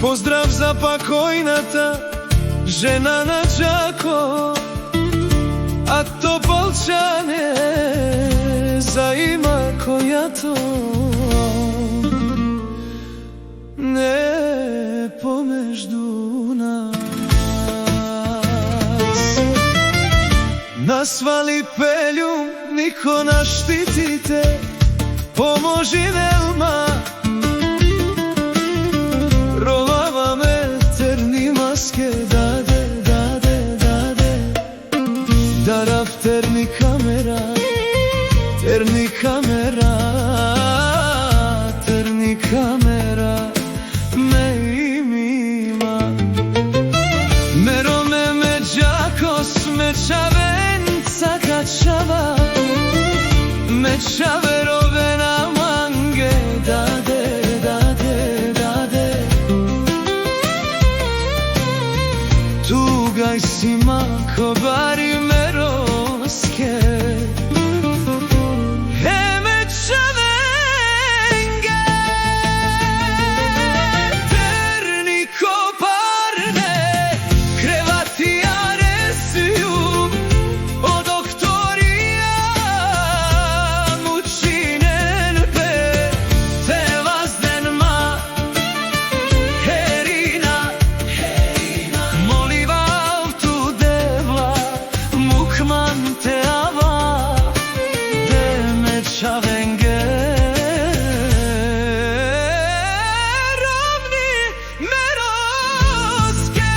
Поздрав за покойната жена на Джако, а Тополчане за има којато не помежду нас. Насвали пелјум, нико на штитите, поможи Нелма. Daraf terni kamera, terni kamera, terni kamera, me imima. Mero me Jakos, me čavenca kačava, me čaverovena mange, dade, dade, dade. Tugaj si mako bari meroske, eme čavenge, terni koparne, krevati aresiju, o doktorija mučinen pe, te vazdenma, herina, herina, moliva tu devla, mukman te ava, deme čavenge, rovni meroske.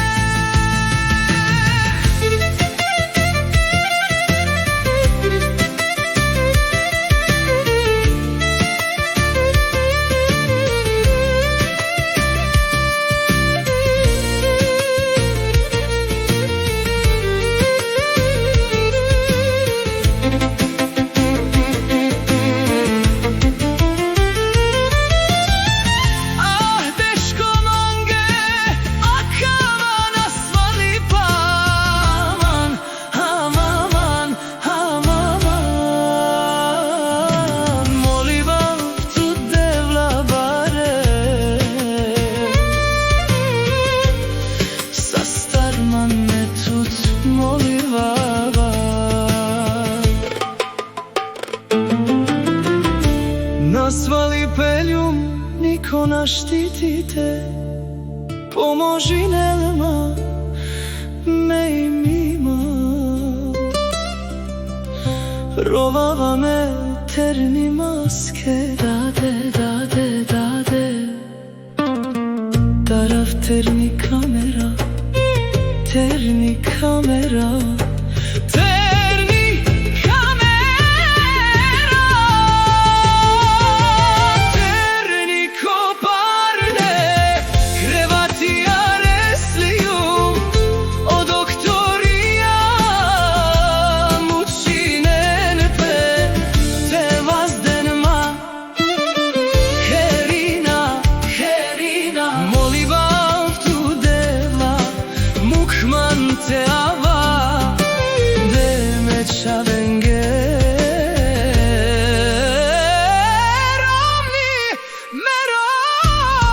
Nasvali peljum, niko na štitite, pomoži Nelma, me imima. Rovava me terni maske, dade, dade, dade. Taraf terni kamera, terni kamera, terni kamera, terni koparne, krevati aresliju, o doktorija mučinen pe, te vazdenma, herina, herina, moliva tu devla, mukman te ava, deme čavenge, rovni meroske.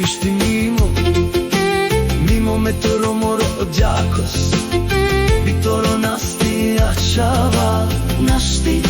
Išti mimo, mimo metoro moro Jakos, Vitoro nasti ačava, našti